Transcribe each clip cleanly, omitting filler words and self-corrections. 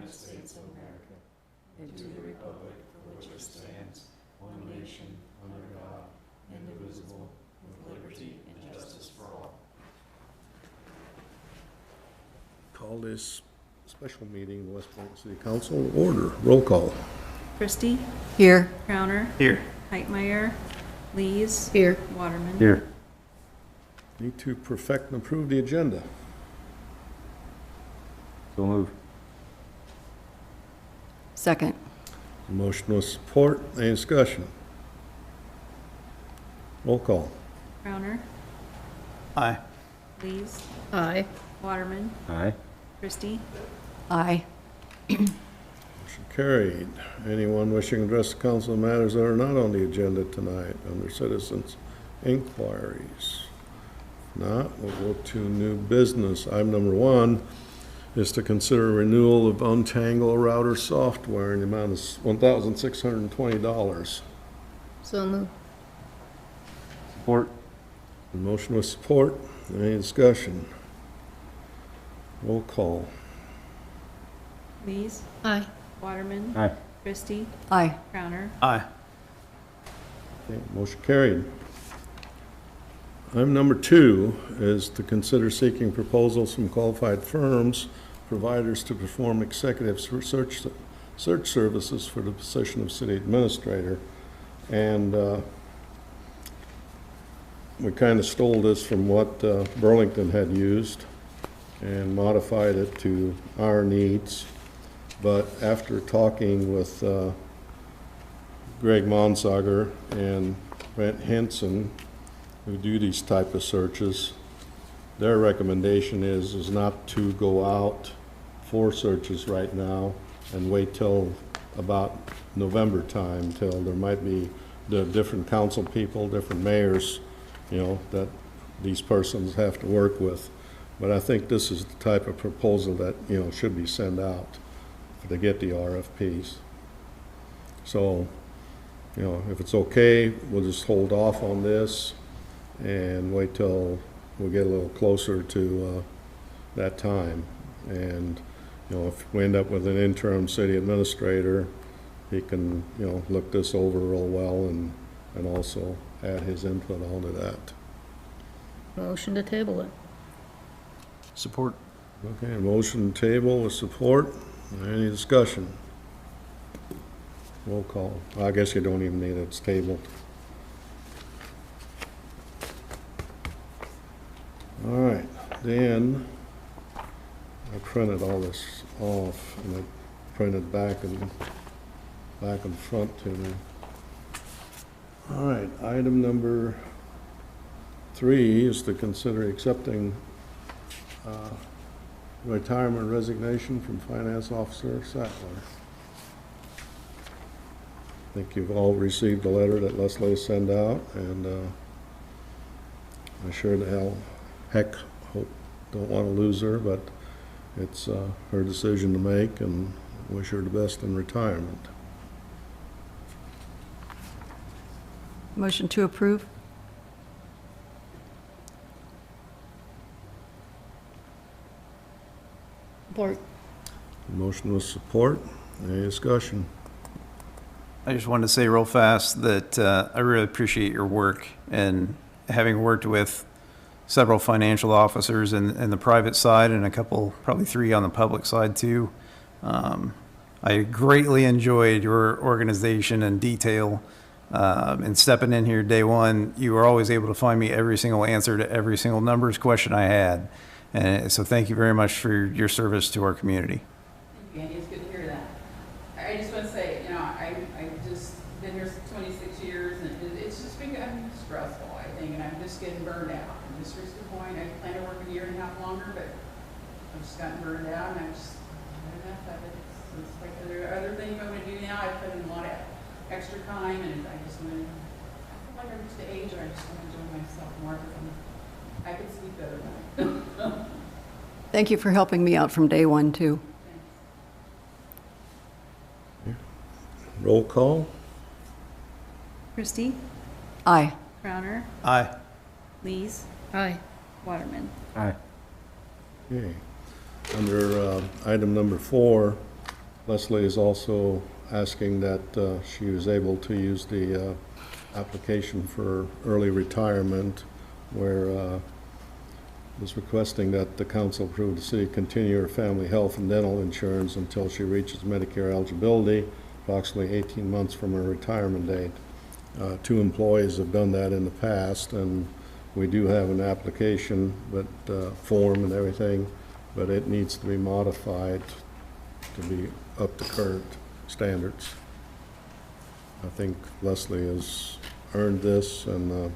United States of America and to the republic for which it stands, one nation, under God, indivisible, with liberty and justice for all. Call this special meeting of West Burlington City Council to order. Roll call. Christie? Here. Crowner? Here. Heitmeyer? Lees? Here. Waterman? Here. Need to perfect and approve the agenda. So move. Second. Motion with support. Any discussion? Roll call. Crowner? Aye. Lees? Aye. Waterman? Aye. Christie? Aye. Motion carried. Anyone wishing to address the council on matters that are not on the agenda tonight under citizens' inquiries? If not, we'll go to new business. Item number 1 is to consider renewal of Untangle router software in the amount of $1,620. So moved. Support. Motion with support. Any discussion? Roll call. Lees? Aye. Waterman? Aye. Christie? Aye. Crowner? Aye. Okay, motion carried. Item number 2 is to consider seeking proposals from qualified firms, providers to perform executive search services for the position of city administrator. And we kind of stole this from what Burlington had used and modified it to our needs. But after talking with Greg Monsager and Brent Henson, who do these type of searches, their recommendation is not to go out for searches right now and wait till about November time, till there might be the different council people, different mayors, you know, that these persons have to work with. But I think this is the type of proposal that, you know, should be sent out to get the RFPs. So, you know, if it's okay, we'll just hold off on this and wait till we get a little closer to that time. And, you know, if we end up with an interim city administrator, he can, you know, look this over real well and also add his input onto that. Motion to table it. Support. Okay, motion table with support. Any discussion? Roll call. I guess you don't even need it, it's tabled. All right, then I printed all this off and I printed back and front to me. All right, item number 3 is to consider accepting retirement resignation from Finance Officer Sattler. I think you've all received a letter that Leslie sent out, and I sure the heck don't want to lose her, but it's her decision to make, and wish her the best in retirement. Motion to approve. Support. Motion with support. Any discussion? I just wanted to say real fast that I really appreciate your work, and having worked with several financial officers in the private side and a couple, probably 3 on the public side too. I greatly enjoyed your organization and detail. And stepping in here day one, you were always able to find me every single answer to every single numbers question I had. And so thank you very much for your service to our community. Thank you, Andy. It's good to hear that. I just want to say, you know, I've just been here 26 years, and it's just become stressful, I think, and I'm just getting burned out. I'm just reached the point, I plan to work a year and a half longer, but I've just gotten burned out, and I've just had enough of it. It's like other things I'm going to do now. I put in a lot of extra time, and I just want to, I feel like I reached the age where I just want to enjoy myself more, because I can sleep better now. Thank you for helping me out from day one, too. Roll call. Christie? Aye. Crowner? Aye. Lees? Aye. Waterman? Aye. Okay. Under item number 4, Leslie is also asking that she was able to use the application for early retirement, where was requesting that the council approve the city continue her family health and dental insurance until she reaches Medicare eligibility, approximately 18 months from her retirement date. 2 employees have done that in the past, and we do have an application, but form and everything, but it needs to be modified to be up to current standards. I think Leslie has earned this, and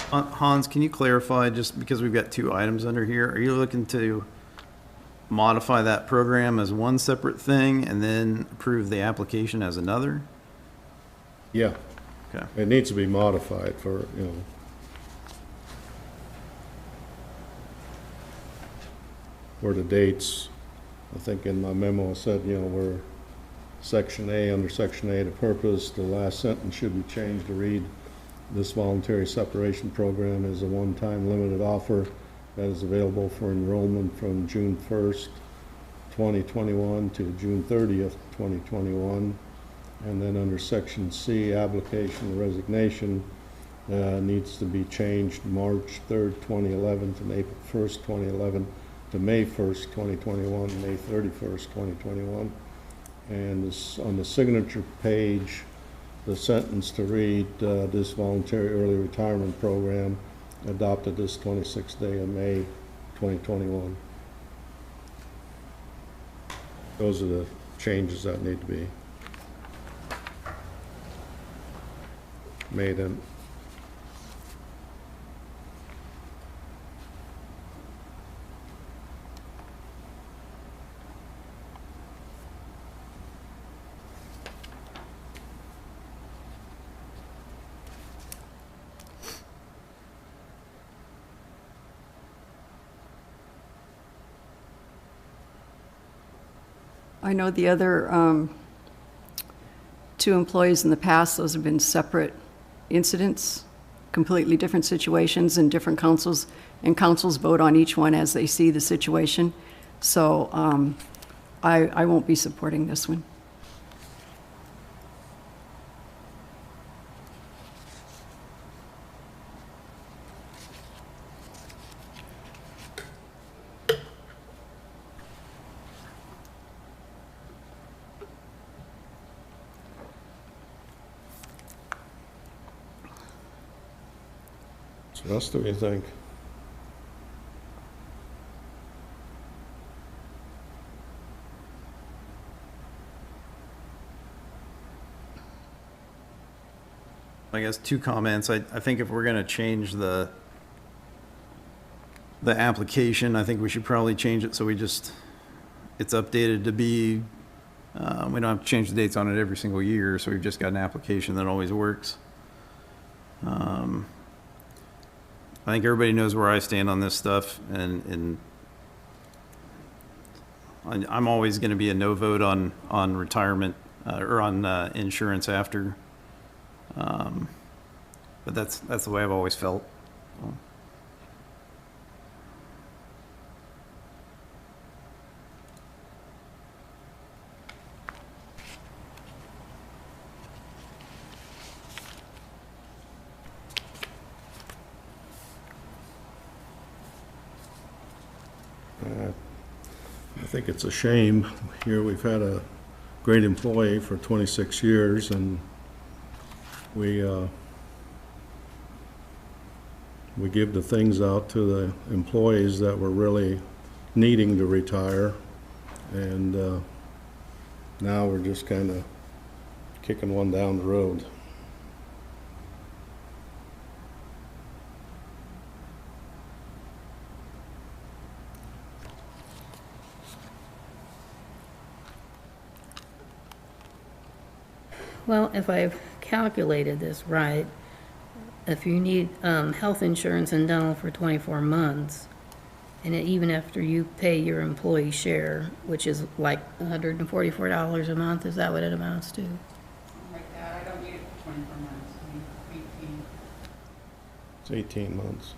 Hans, can you clarify, just because we've got 2 items under here, are you looking to modify that program as one separate thing and then approve the application as another? yeah, Okay. it needs to be modified for, you know. For the dates, I think in my memo I said, you know, we're Section A, under Section A, the purpose, the last sentence should be changed to read, this voluntary separation program is a one-time limited offer that is available for enrollment from June 1st, 2021 to June 30th, 2021. And then under Section C, application resignation needs to be changed March 3rd, 2011 and April 1st, 2011 to May 1st, 2021, May 31st, 2021. And this, on the signature page, the sentence to read, this voluntary early retirement program adopted this 26th day of May 2021. Those are the changes that need to be made in. I know the other 2 employees in the past, those have been separate incidents, completely different situations, and different councils, and councils vote on each one as they see the situation. So I won't be supporting this one. So what else do you think? I guess 2 comments. I think if we're going to change the application, I think we should probably change it so it's updated to be, we don't have to change the dates on it every single year, so we've just got an application that always works. I think everybody knows where I stand on this stuff, and I'm always going to be a no vote on retirement or on insurance after. But that's the way I've always felt. I think it's a shame. Here we've had a great employee for 26 years, and we give the things out to the employees that were really needing to retire, and now we're just kind of kicking one down the road. Well, if I've calculated this right, if you need health insurance and dental for 24 months, and even after you pay your employee share, which is like $144 a month, is that what it amounts to? Something like that. I don't need it for 24 months. I need 18. It's 18 months.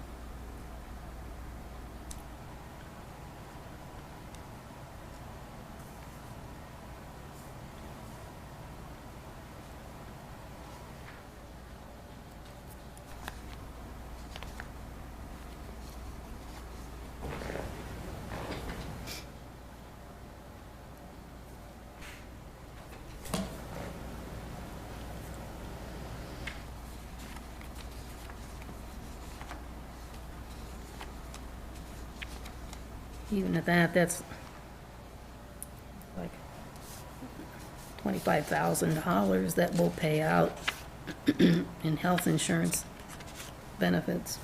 even at that, that's like $25,000 that will pay out in health insurance benefits.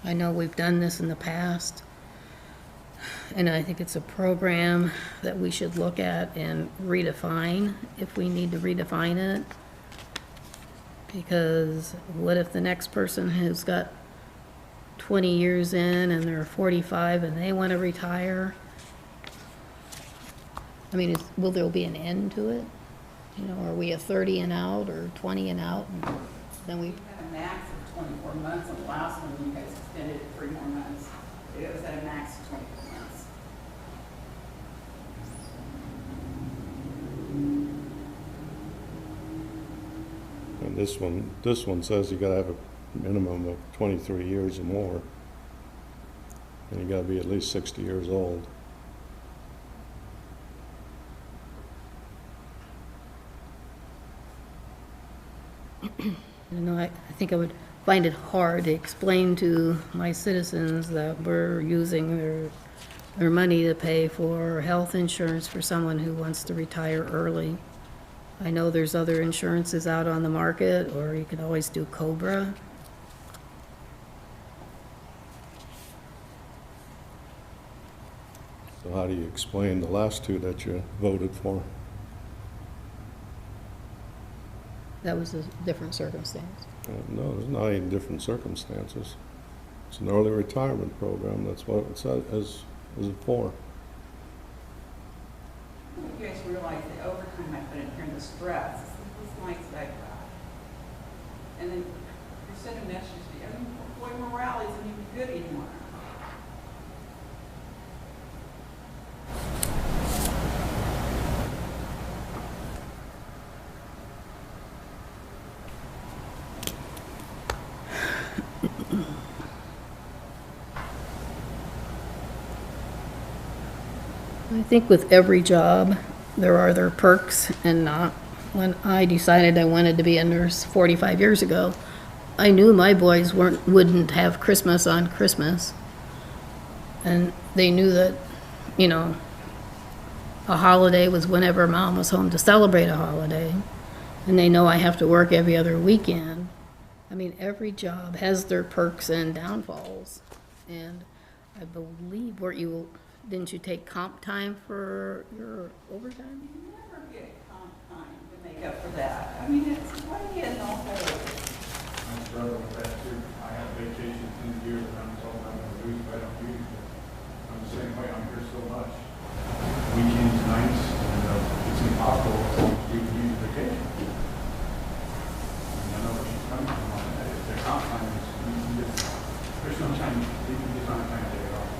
I know we've done this in the past, and I think it's a program that we should look at and redefine if we need to redefine it. Because what if the next person who's got 20 years in and they're 45 and they want to retire? I mean, will there be an end to it? You know, are we a 30 and out or 20 and out? And then we, We had a max of 24 months, and the last one, you guys extended it 3 more months. It was at a max of 24 months. And this one says you gotta have a minimum of 23 years or more. And you gotta be at least 60 years old. you know, I think I would find it hard to explain to my citizens that we're using their money to pay for health insurance for someone who wants to retire early. I know there's other insurances out on the market, or you can always do COBRA. So how do you explain the last two that you voted for? That was a different circumstance. No, there's not any different circumstances. It's an early retirement program, that's what it says, is it for. You guys realize the overtime I put in here and the stress, this nights that I've got. And then you're sending messages to, I mean, employee morale isn't even good anymore. I think with every job, there are their perks and not. When I decided I wanted to be a nurse 45 years ago, I knew my boys wouldn't have Christmas on Christmas. And they knew that, you know, a holiday was whenever mom was home to celebrate a holiday. And they know I have to work every other weekend. I mean, every job has their perks and downfalls. And I believe, didn't you take comp time for your overtime? You never get comp time to make up for that. I mean, it's way in the hole. I'm struggling with that too. I have vacation in the year that I'm told I'm gonna lose, but I don't use it. I'm the same way, I'm here so much. Weekends, nights, and it's impossible to use vacation. I know where she's coming from on that. If the comp time is, there's no time, you can just not time to take it off.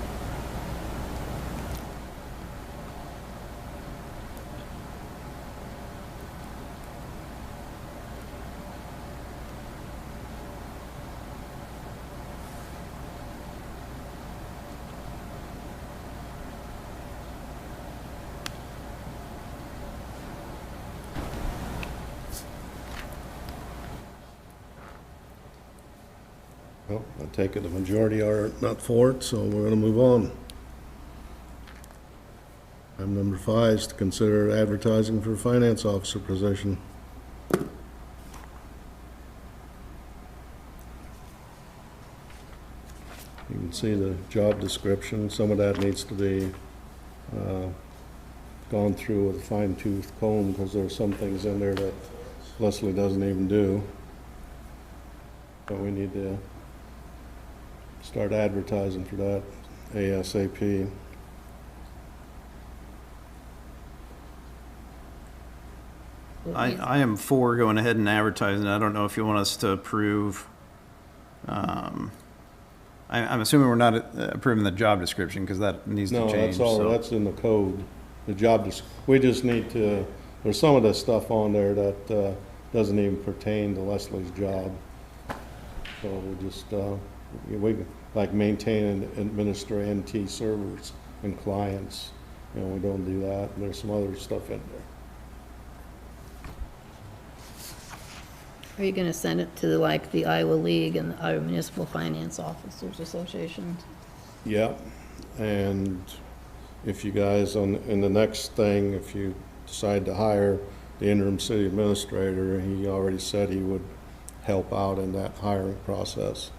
Well, I take it the majority are not for it, so we're gonna move on. Item number 5 is to consider advertising for a finance officer position. You can see the job description. Some of that needs to be gone through with a fine-tooth comb, because there are some things in there that Leslie doesn't even do. But we need to start advertising for that ASAP. I am for going ahead and advertising. I don't know if you want us to approve. I'm assuming we're not approving the job description, because that needs to No, change. that's all, so- that's in the code. The job, we just need to, there's some of the stuff on there that doesn't even pertain to Leslie's job. So we just, we, like maintain and administer NT servers and clients, you know, we don't do that. And there's some other stuff in there. Are you gonna send it to like the Iowa League and the Iowa Municipal Finance Officers Association? Yep, and if you guys, in the next thing, if you decide to hire the interim city administrator, he already said he would help out in that hiring process.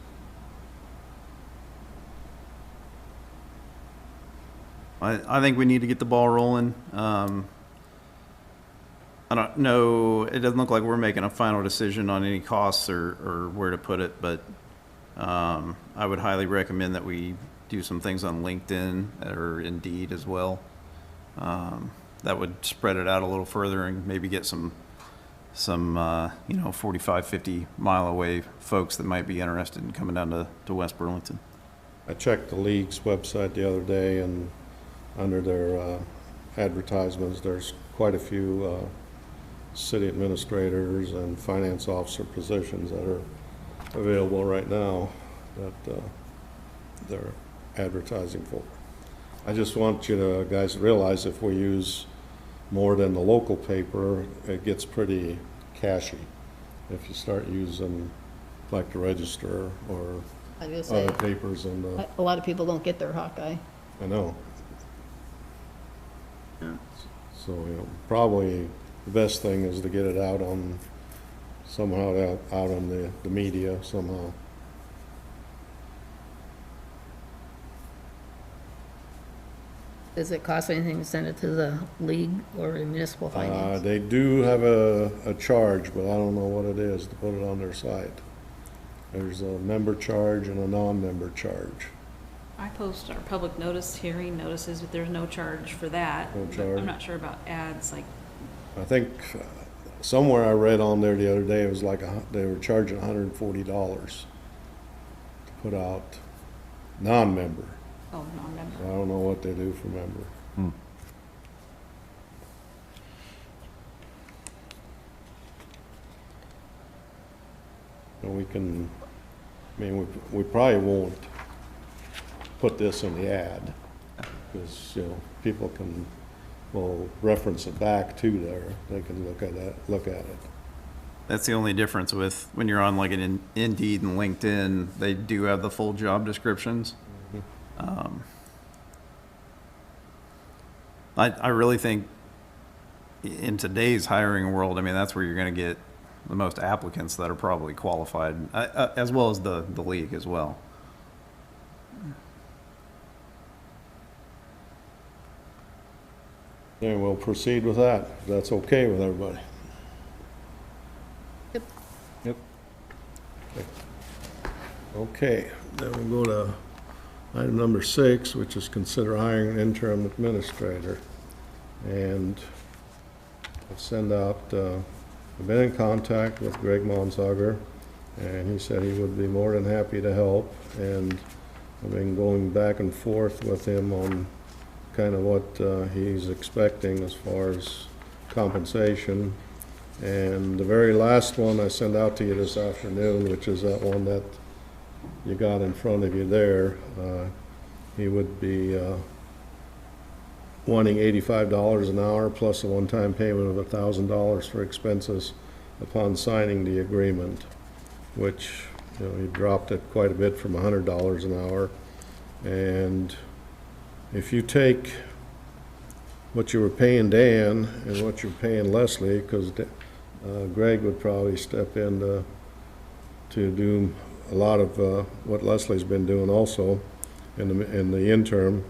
I think we need to get the ball rolling. I don't know, it doesn't look like we're making a final decision on any costs or where to put it, but I would highly recommend that we do some things on LinkedIn or Indeed as well. That would spread it out a little further and maybe get some 45, 50 mile away folks that might be interested in coming down to West Burlington. I checked the league's website the other day, and under their advertisements, there's quite a few city administrators and finance officer positions that are available right now that they're advertising for. I just want you to guys to realize if we use more than the local paper, it gets pretty cashy. If you start using like the Register or I was gonna other say, papers in the, a lot of people don't get their Hawkeye. I know. So, probably the best thing is to get it out on, somehow out on the media somehow. Does it cost anything to send it to the league or the municipal finance? They do have a charge, but I don't know what it is to put it on their site. There's a member charge and a non-member charge. I post our public notice hearing notices, but there's no charge for that. No But charge. I'm not sure about ads, like, I think somewhere I read on there the other day, it was like they were charging $140 to put out non-member. oh, I non-member. don't know what they do for member. And we can, I mean, we probably won't put this in the ad, because, people will reference it back to there. They can look at it. That's the only difference with when you're on like an Indeed and LinkedIn, they do have the full job descriptions. I really think in today's hiring world, I mean, that's where you're going to get the most applicants that are probably qualified, as well as the league as well. And we'll proceed with that, if that's okay with everybody. Yep. Yep. Okay, then we'll go to item number 6, which is consider hiring an interim administrator. And I'll send out, I've been in contact with Greg Monsager, and he said he would be more than happy to help. And I've been going back and forth with him on kind of what he's expecting as far as compensation. And the very last one I sent out to you this afternoon, which is that one that you got in front of you there, he would be wanting $85 an hour plus a one-time payment of $1,000 for expenses upon signing the agreement, which, he dropped it quite a bit from $100 an hour. And if you take what you were paying Dan and what you're paying Leslie, because Greg would probably step in to do a lot of what Leslie's been doing also in the interim,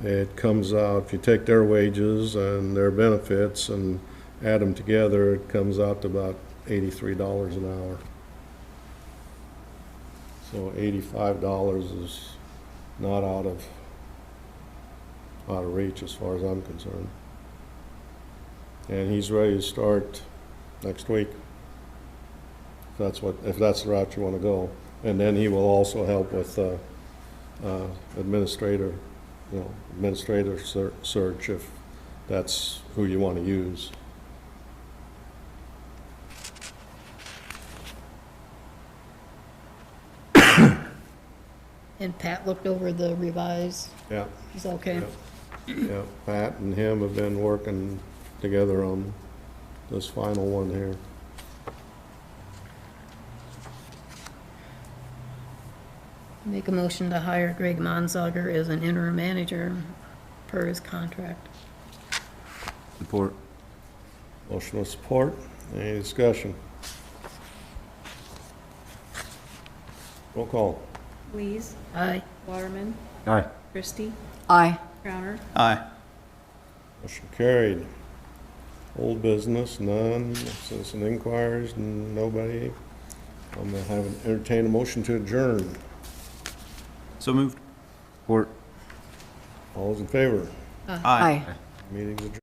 it comes out, if you take their wages and their benefits and add them together, it comes out to about $83 an hour. So $85 is not out of reach as far as I'm concerned. And he's ready to start next week, if that's the route you want to go. And then he will also help with administrator search, if that's who you want to use. And Pat looked over the revised, Yeah. is that okay? Yeah, Pat and him have been working together on this final one here. Make a motion to hire Greg Monsager as an interim manager per his contract. Support. Motion with support. Any discussion? Roll call. Lees, Aye. Waterman, Aye. Christie, Aye. Crowner, Aye. Motion carried. Old business, none. Citizen inquiries, nobody. I'm gonna have entertain a motion to adjourn. So moved. Support. All those in favor? Aye. Aye. Meeting's adjourned.